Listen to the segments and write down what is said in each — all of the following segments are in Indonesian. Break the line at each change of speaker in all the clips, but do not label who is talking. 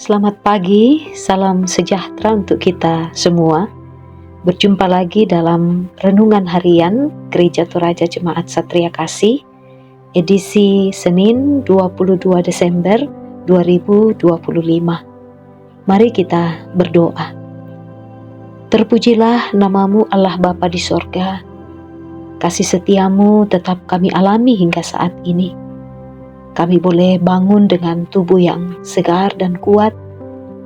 Selamat pagi, salam sejahtera untuk kita semua. Berjumpa lagi dalam Renungan Harian Gereja Toraja Jemaat Satria Kasih, edisi Senin 22 Desember 2025. Mari kita berdoa. Terpujilah namamu Allah Bapa di sorga. Kasih setiamu tetap kami alami hingga saat ini. Kami boleh bangun dengan tubuh yang segar dan kuat,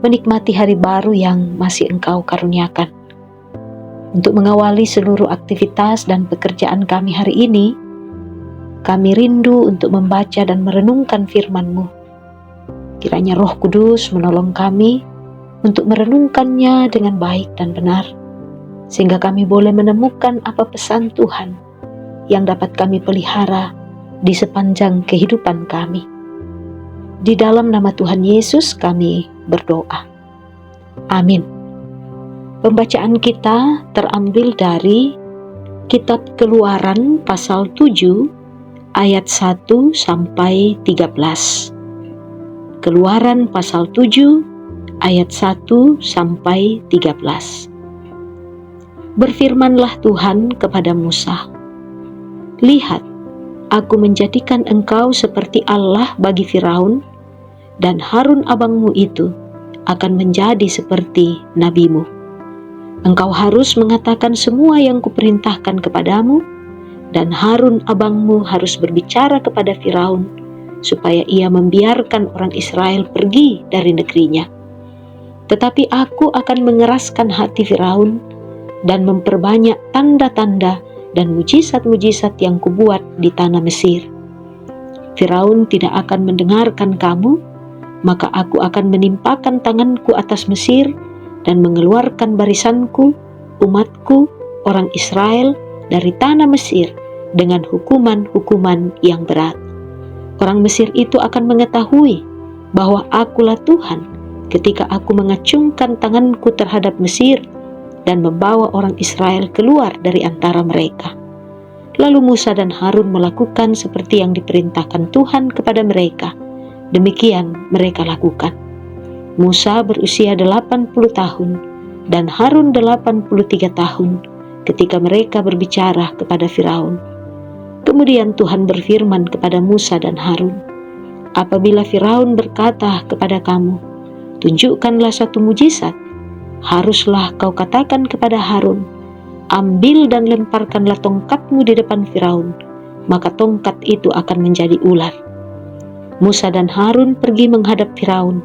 menikmati hari baru yang masih Engkau karuniakan. Untuk mengawali seluruh aktivitas dan pekerjaan kami hari ini, kami rindu untuk membaca dan merenungkan firman-Mu. Kiranya Roh Kudus menolong kami untuk merenungkannya dengan baik dan benar, sehingga kami boleh menemukan apa pesan Tuhan yang dapat kami pelihara di sepanjang kehidupan kami. Di dalam nama Tuhan Yesus kami berdoa. Amin. Pembacaan kita terambil dari Kitab Keluaran pasal 7 ayat 1 sampai 13. Keluaran pasal 7 ayat 1 sampai 13. Berfirmanlah Tuhan kepada Musa, "Lihat, Aku menjadikan engkau seperti Allah bagi Firaun, dan Harun abangmu itu akan menjadi seperti nabimu. Engkau harus mengatakan semua yang kuperintahkan kepadamu, dan Harun abangmu harus berbicara kepada Firaun, supaya ia membiarkan orang Israel pergi dari negerinya. Tetapi aku akan mengeraskan hati Firaun, dan memperbanyak tanda-tanda dan mujizat-mujizat yang kubuat di tanah Mesir. Firaun tidak akan mendengarkan kamu, maka aku akan menimpakan tanganku atas Mesir dan mengeluarkan barisanku, umatku, orang Israel dari tanah Mesir dengan hukuman-hukuman yang berat. Orang Mesir itu akan mengetahui bahwa akulah Tuhan ketika aku mengacungkan tanganku terhadap Mesir dan membawa orang Israel keluar dari antara mereka." Lalu Musa dan Harun melakukan seperti yang diperintahkan Tuhan kepada mereka. Demikian mereka lakukan. Musa berusia 80 tahun dan Harun 83 tahun ketika mereka berbicara kepada Firaun. Kemudian Tuhan berfirman kepada Musa dan Harun, "Apabila Firaun berkata kepada kamu, 'Tunjukkanlah satu mujizat,' haruslah kau katakan kepada Harun, 'Ambil dan lemparkanlah tongkatmu di depan Firaun, maka tongkat itu akan menjadi ular.'" Musa dan Harun pergi menghadap Firaun,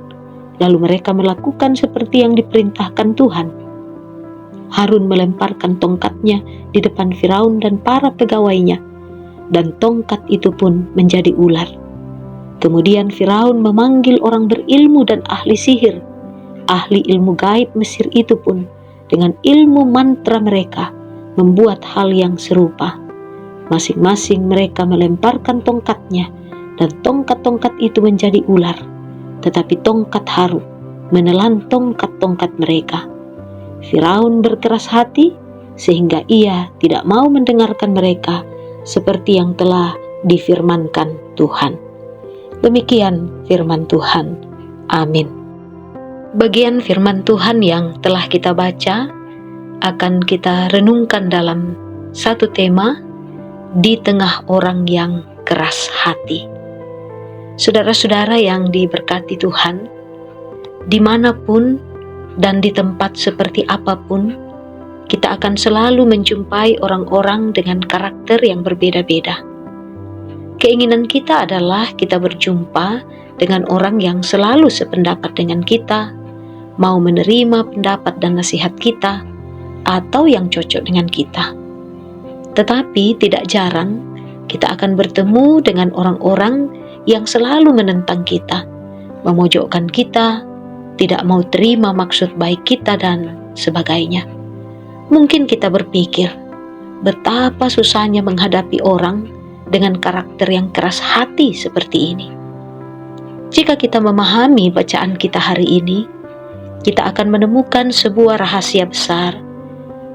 lalu mereka melakukan seperti yang diperintahkan Tuhan. Harun melemparkan tongkatnya di depan Firaun dan para pegawainya, dan tongkat itu pun menjadi ular. Kemudian Firaun memanggil orang berilmu dan ahli sihir. Ahli ilmu gaib Mesir itu pun dengan ilmu mantra mereka membuat hal yang serupa. Masing-masing mereka melemparkan tongkatnya, dan tongkat-tongkat itu menjadi ular. Tetapi tongkat Harun menelan tongkat-tongkat mereka. Firaun berkeras hati sehingga ia tidak mau mendengarkan mereka seperti yang telah difirmankan Tuhan. Demikian firman Tuhan. Amin. Bagian firman Tuhan yang telah kita baca akan kita renungkan dalam satu tema, di tengah orang yang keras hati. Saudara-saudara yang diberkati Tuhan, dimanapun dan di tempat seperti apapun, kita akan selalu menjumpai orang-orang dengan karakter yang berbeda-beda. Keinginan kita adalah kita berjumpa dengan orang yang selalu sependapat dengan kita, mau menerima pendapat dan nasihat kita, atau yang cocok dengan kita. Tetapi tidak jarang kita akan bertemu dengan orang-orang yang selalu menentang kita, memojokkan kita, tidak mau terima maksud baik kita, dan sebagainya. Mungkin kita berpikir, betapa susahnya menghadapi orang dengan karakter yang keras hati seperti ini. Jika kita memahami bacaan kita hari ini, kita akan menemukan sebuah rahasia besar.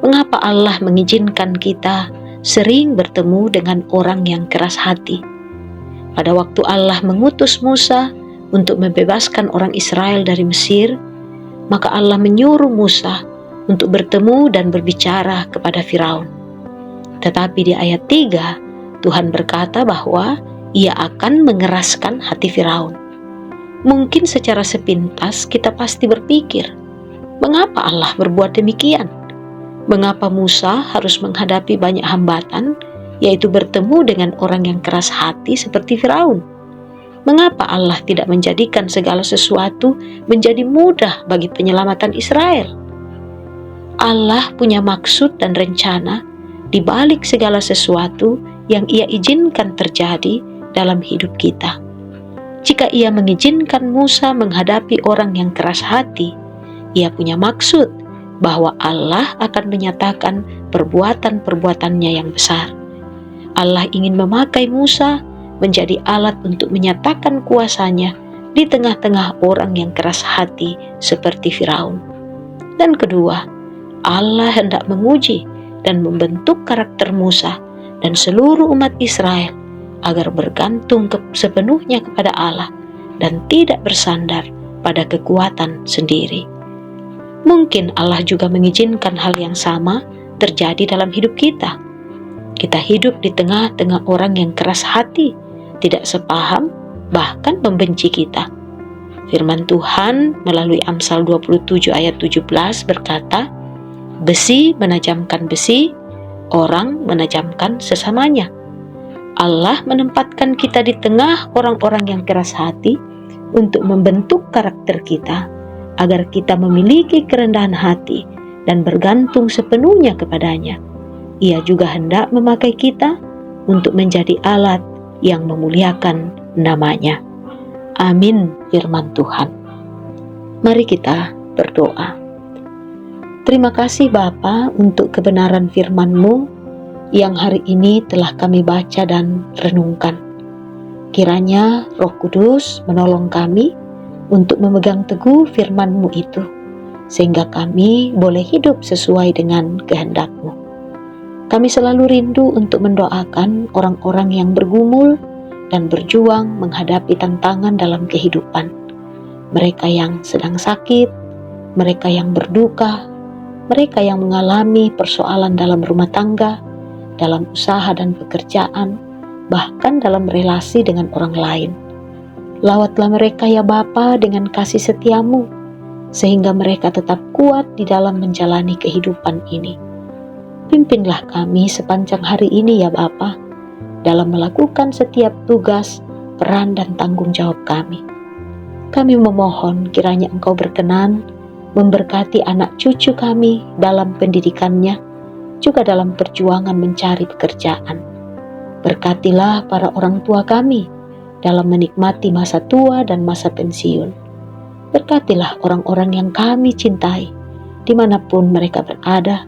Mengapa Allah mengizinkan kita sering bertemu dengan orang yang keras hati? Pada waktu Allah mengutus Musa untuk membebaskan orang Israel dari Mesir, maka Allah menyuruh Musa untuk bertemu dan berbicara kepada Firaun. Tetapi di ayat 3, Tuhan berkata bahwa Ia akan mengeraskan hati Firaun. Mungkin secara sepintas kita pasti berpikir, mengapa Allah berbuat demikian? Mengapa Musa harus menghadapi banyak hambatan, yaitu bertemu dengan orang yang keras hati seperti Firaun? Mengapa Allah tidak menjadikan segala sesuatu menjadi mudah bagi penyelamatan Israel? Allah punya maksud dan rencana di balik segala sesuatu yang Ia izinkan terjadi dalam hidup kita. Jika Ia mengizinkan Musa menghadapi orang yang keras hati, Ia punya maksud bahwa Allah akan menyatakan perbuatan-perbuatannya yang besar. Allah ingin memakai Musa menjadi alat untuk menyatakan kuasanya di tengah-tengah orang yang keras hati seperti Firaun. Dan kedua, Allah hendak menguji dan membentuk karakter Musa dan seluruh umat Israel agar bergantung sepenuhnya kepada Allah dan tidak bersandar pada kekuatan sendiri. Mungkin Allah juga mengizinkan hal yang sama terjadi dalam hidup kita. Kita hidup di tengah-tengah orang yang keras hati, tidak sepaham, bahkan membenci kita. Firman Tuhan melalui Amsal 27 ayat 17 berkata, besi menajamkan besi, orang menajamkan sesamanya. Allah menempatkan kita di tengah orang-orang yang keras hati untuk membentuk karakter kita, agar kita memiliki kerendahan hati dan bergantung sepenuhnya kepadanya. Ia juga hendak memakai kita untuk menjadi alat yang memuliakan namanya. Amin firman Tuhan. Mari kita berdoa. Terima kasih Bapa untuk kebenaran firman-Mu yang hari ini telah kami baca dan renungkan. Kiranya Roh Kudus menolong kami untuk memegang teguh firman-Mu itu, sehingga kami boleh hidup sesuai dengan kehendak-Mu. Kami selalu rindu untuk mendoakan orang-orang yang bergumul dan berjuang menghadapi tantangan dalam kehidupan. Mereka yang sedang sakit, mereka yang berduka, mereka yang mengalami persoalan dalam rumah tangga, dalam usaha dan pekerjaan, bahkan dalam relasi dengan orang lain. Lawatlah mereka ya Bapa dengan kasih setia-Mu, sehingga mereka tetap kuat di dalam menjalani kehidupan ini. Pimpinlah kami sepanjang hari ini ya Bapa, dalam melakukan setiap tugas, peran dan tanggung jawab kami. Kami memohon kiranya Engkau berkenan memberkati anak cucu kami dalam pendidikannya, juga dalam perjuangan mencari pekerjaan. Berkatilah para orang tua kami dalam menikmati masa tua dan masa pensiun. Berkatilah orang-orang yang kami cintai, dimanapun mereka berada,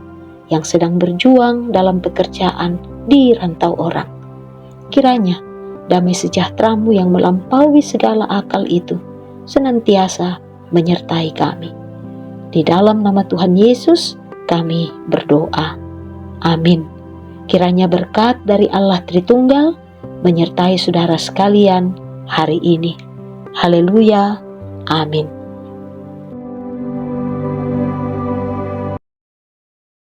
yang sedang berjuang dalam pekerjaan di rantau orang. Kiranya damai sejahtera-Mu yang melampaui segala akal itu senantiasa menyertai kami. Di dalam nama Tuhan Yesus kami berdoa. Amin. Kiranya berkat dari Allah Tritunggal menyertai saudara sekalian hari ini. Haleluya. Amin.